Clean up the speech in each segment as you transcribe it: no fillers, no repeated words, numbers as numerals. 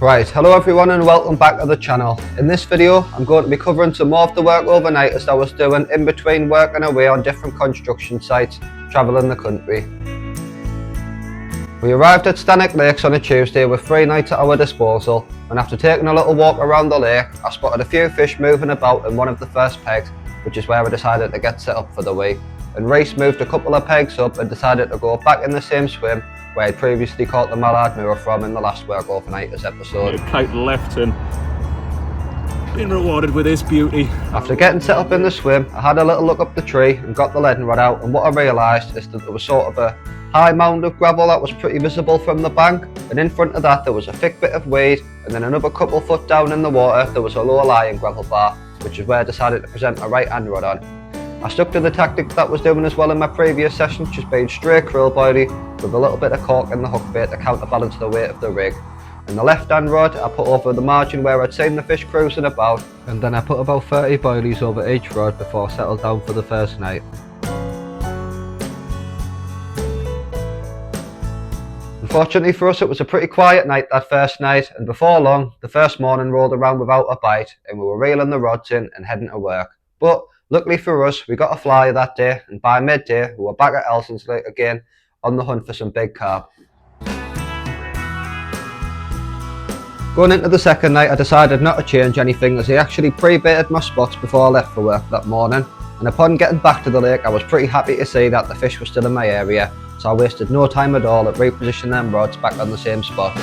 Right, hello everyone and welcome back to the channel. In this video I'm going to be covering some more of the work overnight as I was doing in between working away on different construction sites travelling the country. We arrived at Stanwick Lakes on a Tuesday with 3 nights at our disposal, and after taking a little walk around the lake I spotted a few fish moving about in one of the first pegs, which is where I decided to get set up for the week. And Rhys moved a couple of pegs up and decided to go back in the same swim where I'd previously caught the mallard moor from in the last work overnighters episode. Kite left and been rewarded with his beauty. After getting set up in the swim, I had a little look up the tree and got the leading rod out, and what I realised is that there was sort of a high mound of gravel that was pretty visible from the bank, and in front of that there was a thick bit of weed, and then another couple foot down in the water there was a low lying gravel bar, which is where I decided to present my right hand rod on. I stuck to the tactic that was doing as well in my previous session, just being straight krill body with a little bit of cork in the hook bait to counterbalance the weight of the rig. And the left hand rod I put over the margin where I'd seen the fish cruising about, and then I put about 30 boilies over each rod before I settled down for the first night. Unfortunately for us, it was a pretty quiet night that first night, and before long the first morning rolled around without a bite and we were reeling the rods in and heading to work. But luckily for us, we got a flyer that day, and by midday we were back at Elson's Lake again on the hunt for some big carp. Going into the second night I decided not to change anything as I actually pre-baited my spots before I left for work that morning, and upon getting back to the lake I was pretty happy to see that the fish were still in my area, so I wasted no time at all at repositioning them rods back on the same spots.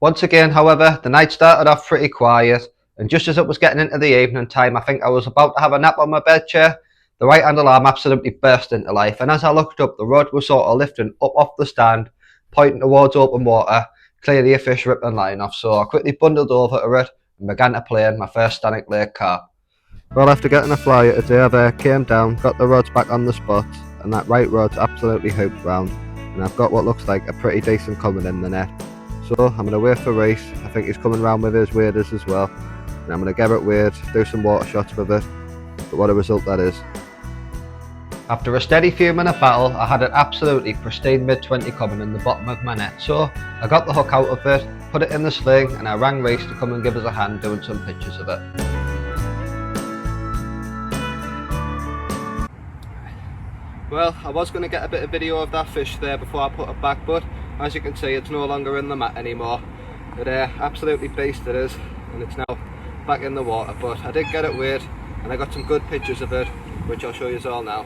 Once again, however, the night started off pretty quiet, and just as it was getting into the evening time, I think I was about to have a nap on my bed chair, the right hand alarm absolutely burst into life, and as I looked up, the rod was sort of lifting up off the stand, pointing towards open water, clearly a fish ripping line off, so I quickly bundled over to it and began to play in my first Stanwick Lake carp. Well, after getting a flyer today, I came down, got the rods back on the spots, and that right rod's absolutely hooped round, and I've got what looks like a pretty decent coming in the net. So I'm going to wait for Rhys. I think he's coming round with his waders as well, and I'm going to get it weighed, do some water shots with it, but what a result that is. After a steady few minute battle, I had an absolutely pristine mid-20 coming in the bottom of my net, so I got the hook out of it, put it in the sling, and I rang Rhys to come and give us a hand doing some pictures of it. Well, I was going to get a bit of video of that fish there before I put it back, but as you can see it's no longer in the mat anymore. It absolutely beast it is, and it's now back in the water, but I did get it weighed and I got some good pictures of it, which I'll show you all now.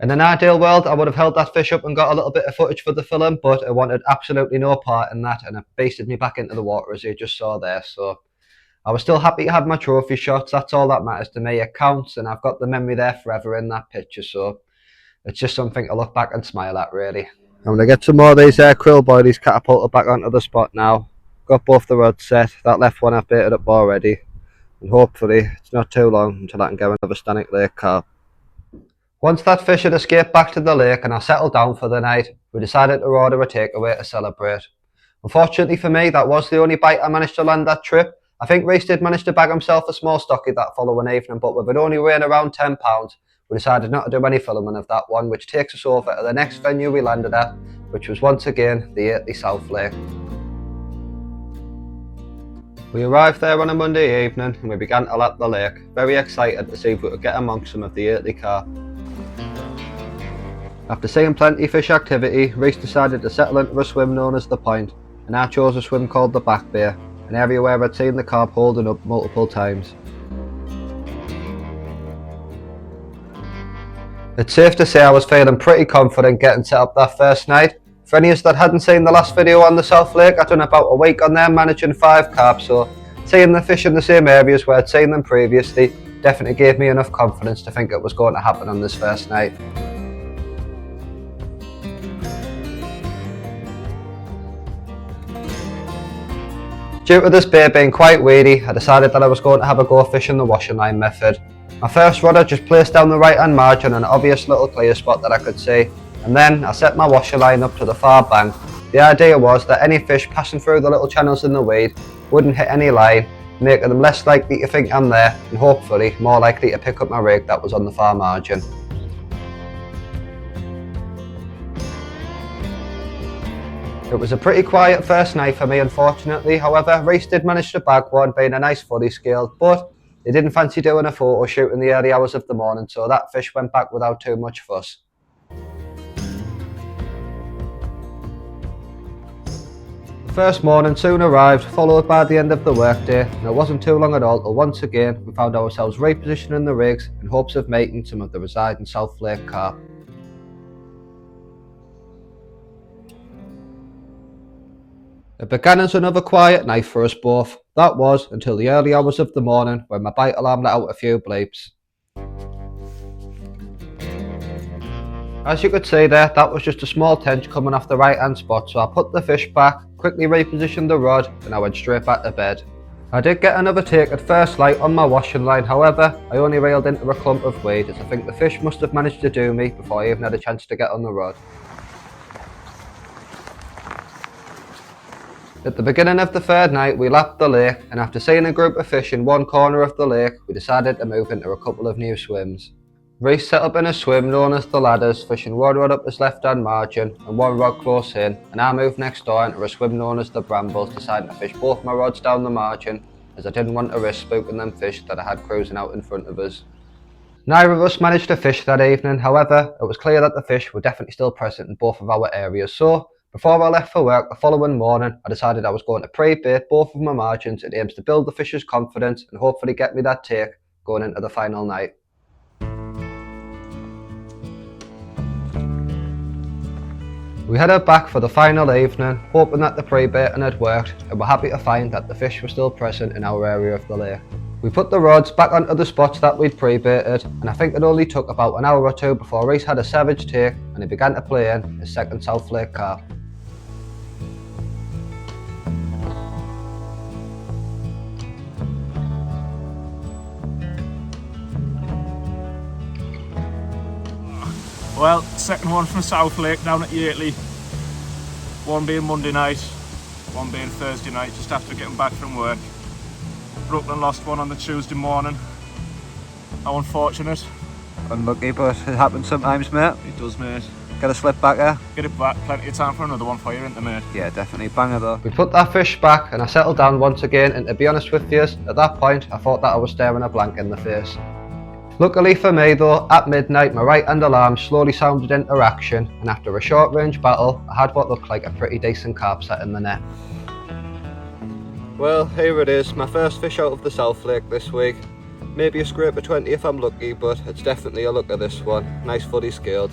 In an ideal world, I would have held that fish up and got a little bit of footage for the film, but it wanted absolutely no part in that, and it beasted me back into the water as you just saw there. So I was still happy to have my trophy shots. That's all that matters to me. It counts, and I've got the memory there forever in that picture, so it's just something to look back and smile at, really. I'm going to get some more of these krill boilies catapulted back onto the spot now. Got both the rods set. That left one I've baited up already, and hopefully it's not too long until I can get another Stanwick Lake carp. Once that fish had escaped back to the lake and I settled down for the night, we decided to order a takeaway to celebrate. Unfortunately for me, that was the only bite I managed to land that trip. I think Rhys did manage to bag himself a small stocky that following evening, but with it only weighing around 10 pounds, we decided not to do any filming of that one, which takes us over to the next venue we landed at, which was once again the Yateley South Lake. We arrived there on a Monday evening and we began to lap the lake, very excited to see if we could get amongst some of the Yateley carp. After seeing plenty of fish activity, Rhys decided to settle into a swim known as the Point, and I chose a swim called the Back Bay, an area where I'd seen the carp holding up multiple times. It's safe to say I was feeling pretty confident getting set up that first night. For any of us that hadn't seen the last video on the South Lake, I'd done about a week on there managing 5 carp, so seeing the fish in the same areas where I'd seen them previously definitely gave me enough confidence to think it was going to happen on this first night. Due to this bay being quite weedy, I decided that I was going to have a go fishing the washing line method. My first rod I just placed down the right hand margin on an obvious little clear spot that I could see, and then I set my washer line up to the far bank. The idea was that any fish passing through the little channels in the weed wouldn't hit any line, making them less likely to think I'm there and hopefully more likely to pick up my rig that was on the far margin. It was a pretty quiet first night for me, unfortunately. However, Rhys did manage to bag one, being a nice fully scaled, but he didn't fancy doing a photo shoot in the early hours of the morning, so that fish went back without too much fuss. The first morning soon arrived, followed by the end of the workday, and it wasn't too long at all till once again we found ourselves repositioning the rigs in hopes of mating some of the residing South Lake carp. It began as another quiet night for us both. That was until the early hours of the morning when my bite alarm let out a few bleeps. As you could see there, that was just a small tench coming off the right hand spot, so I put the fish back, quickly repositioned the rod, and I went straight back to bed. I did get another take at first light on my washing line, however I only reeled into a clump of weed as I think the fish must have managed to do me before I even had a chance to get on the rod. At the beginning of the third night we lapped the lake, and after seeing a group of fish in one corner of the lake we decided to move into a couple of new swims. Rhys set up in a swim known as the Ladders, fishing one rod up his left hand margin and one rod close in, and I moved next door into a swim known as the Brambles, deciding to fish both my rods down the margin as I didn't want to risk spooking them fish that I had cruising out in front of us. Neither of us managed to fish that evening, however it was clear that the fish were definitely still present in both of our areas, so before I left for work the following morning, I decided I was going to pre-bait both of my margins in aims to build the fish's confidence and hopefully get me that take going into the final night. We headed back for the final evening, hoping that the pre-baiting had worked, and were happy to find that the fish were still present in our area of the lake. We put the rods back onto the spots that we'd pre-baited, and I think it only took about an hour or two before Rhys had a savage take and he began to play in his second South Lake carp. Well, second one from South Lake down at Yateley. One being Monday night, one being Thursday night, just after getting back from work. Brooklyn lost one on the Tuesday morning. How unfortunate. Unlucky, but it happens sometimes, mate. It does, mate. Get a slip back here. Get it back, plenty of time for another one for you, isn't there, mate? Yeah, definitely banger though. We put that fish back and I settled down once again, and to be honest with you, at that point I thought that I was staring a blank in the face. Luckily for me though, at midnight my right hand alarm slowly sounded into action, and after a short range battle I had what looked like a pretty decent carp set in the net. Well, here it is, my first fish out of the South Lake this week. Maybe a scraper 20 if I'm lucky, but it's definitely a look at this one. Nice fully scaled.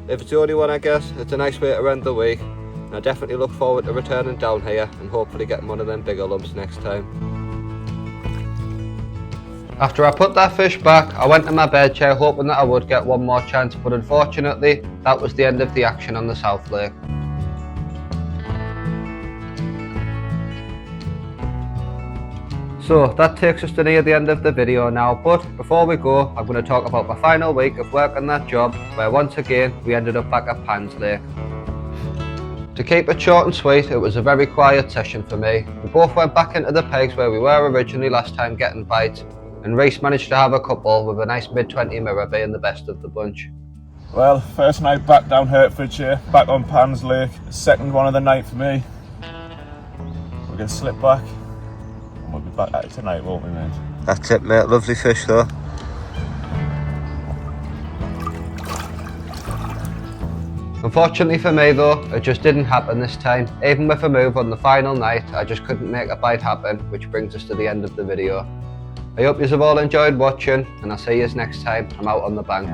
If it's the only one, I guess it's a nice way to end the week, and I definitely look forward to returning down here and hopefully getting one of them bigger lumps next time. After I put that fish back, I went to my bed chair hoping that I would get one more chance, but unfortunately that was the end of the action on the South Lake. So that takes us to near the end of the video now, but before we go I'm going to talk about my final week of work on that job, where once again we ended up back at Pan's Lake. To keep it short and sweet, it was a very quiet session for me. We both went back into the pegs where we were originally last time getting bites, and Rhys managed to have a couple, with a nice mid-20 mirror being the best of the bunch. Well, first night back down Hertfordshire, back on Pan's Lake. Second one of the night for me. We're going to slip back and we'll be back at it tonight, won't we, mate? That's it, mate. Lovely fish though. Unfortunately for me though, it just didn't happen this time. Even with a move on the final night, I just couldn't make a bite happen, which brings us to the end of the video. I hope you have all enjoyed watching, and I'll see you next time I'm out on the bank.